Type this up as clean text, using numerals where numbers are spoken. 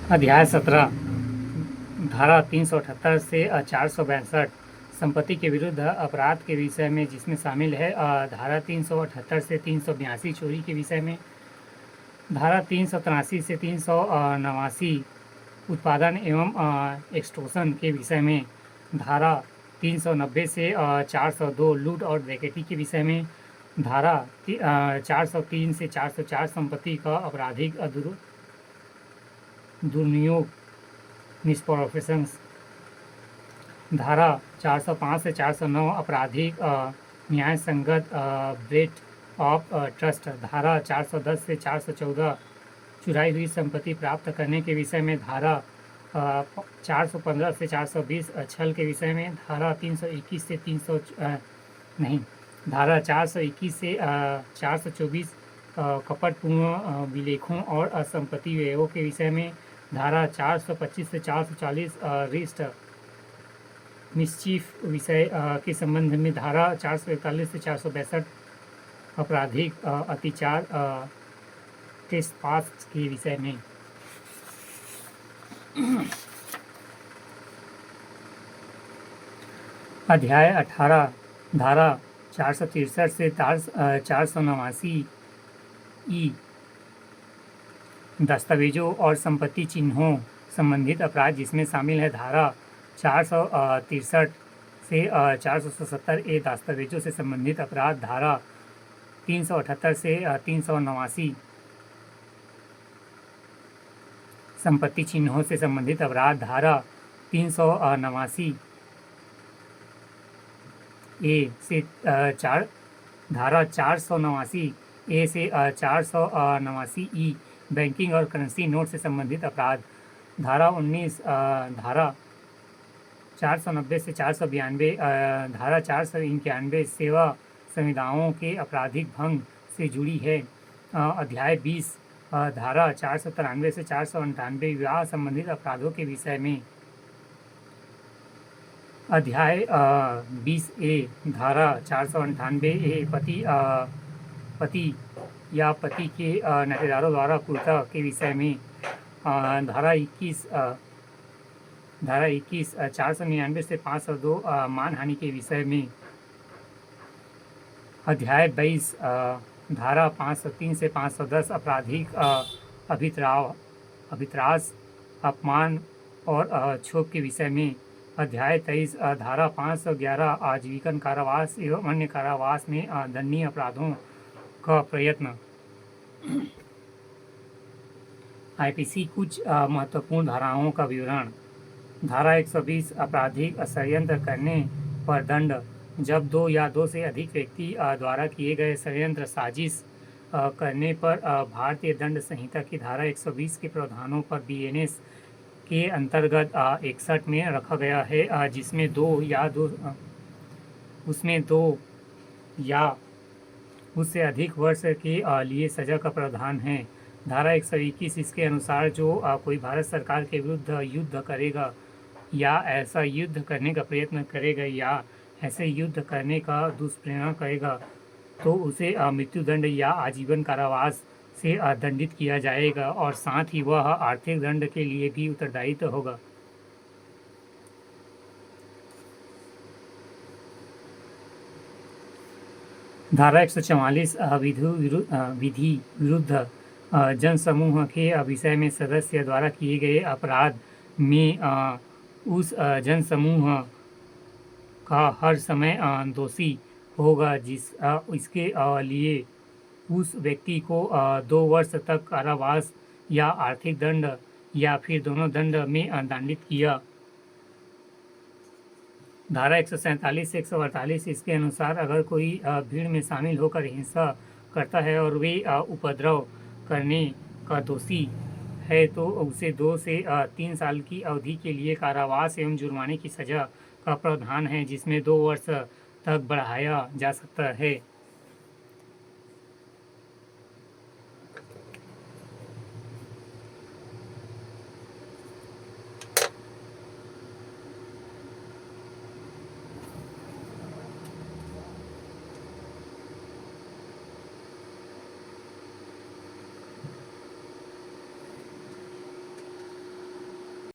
अध्याय 17 धारा 378 से 462 संपत्ति के विरुद्ध अपराध के विषय में, जिसमें शामिल है धारा 378 से 382 चोरी के विषय में, धारा 383 से 389 उत्पादन एवं एक्सटॉर्शन के विषय में, धारा 390 से 402 लूट और डकैती के विषय में, धारा 403 से 404 संपत्ति का आपराधिक दुर्नियोग मिसप्रॉफेशंस, धारा 405 से 409 आपराधिक न्याय संगत ब्रेट ऑफ ट्रस्ट, धारा 410 से 414 चुराई हुई संपत्ति प्राप्त करने के विषय में, धारा 415 से 420 छल के विषय में, धारा 321 से धारा 421 से 424 कपटपूर्ण विलेखों और असंपत्ति व्ययों के विषय में, धारा 425 से 440 रिस्ट मिसचीफ विषय के संबंध में, धारा 441 से 462 आपराधिक अत्याचार ट्रेसपास के विषय में। अध्याय 18 धारा 463 से 489 ई दस्तावेजों और संपत्ति चिन्हों संबंधित अपराध, जिसमें शामिल है धारा 463 से 477 ए दस्तावेजों से संबंधित अपराध, धारा 378 से 389 संपत्ति चिन्हों से संबंधित अपराध, धारा 389 ए से धारा 489 ए से 489 ई बैंकिंग और करेंसी नोट से संबंधित अपराध, धारा 19 धारा 490 से 492 धारा 491 सेवा संविदाओं के आपराधिक भंग से जुड़ी है। अध्याय 20 धारा 493 से 498 विवाह संबंधित अपराधों के विषय में। अध्याय 20 ए धारा 498 ए पति या पति के नातेदारों द्वारा क्रूरता के विषय में, धारा 21 499 से 502 मानहानि के विषय में। अध्याय 22 धारा 503 से 510 आपराधिक अभित्रास अपमान और क्षोभ के विषय में। अध्याय 23 धारा 511 आजीवन कारावास एवं अन्य कारावास में दंडनीय अपराधों का प्रयत्न। आईपीसी कुछ महत्वपूर्ण धाराओं का विवरण। धारा 120 आपराधिक षड्यंत्र करने पर दंड, जब दो या दो से अधिक व्यक्ति द्वारा किए गए षड्यंत्र साजिश करने पर भारतीय दंड संहिता की धारा 120 के प्रावधानों पर बीएनएस के अंतर्गत 61 में रखा गया है, जिसमें दो या उससे अधिक वर्ष के लिए सजा का प्रावधान है। धारा 121 इसके अनुसार जो कोई भारत सरकार के विरुद्ध युद्ध करेगा या ऐसा युद्ध करने का प्रयत्न करेगा या ऐसे युद्ध करने का दुष्प्रेरणा करेगा तो उसे मृत्युदंड या आजीवन कारावास से दंडित किया जाएगा और साथ ही वह आर्थिक दंड के लिए भी उत्तरदायित्व होगा। धारा 144 विधि विरुद्ध जनसमूह के विषय में सदस्य द्वारा किए गए अपराध में उस जनसमूह का हर समय दोषी होगा इसके लिए उस व्यक्ति को 2 वर्ष तक कारावास या आर्थिक दंड या फिर दोनों दंड में दंडित किया। धारा 147 से 148 इसके अनुसार अगर कोई भीड़ में शामिल होकर हिंसा करता है और वे उपद्रव करने का दोषी है तो उसे 2 से 3 साल की अवधि के लिए कारावास एवं जुर्माने की सजा का प्रावधान है, जिसमें 2 वर्ष तक बढ़ाया जा सकता है।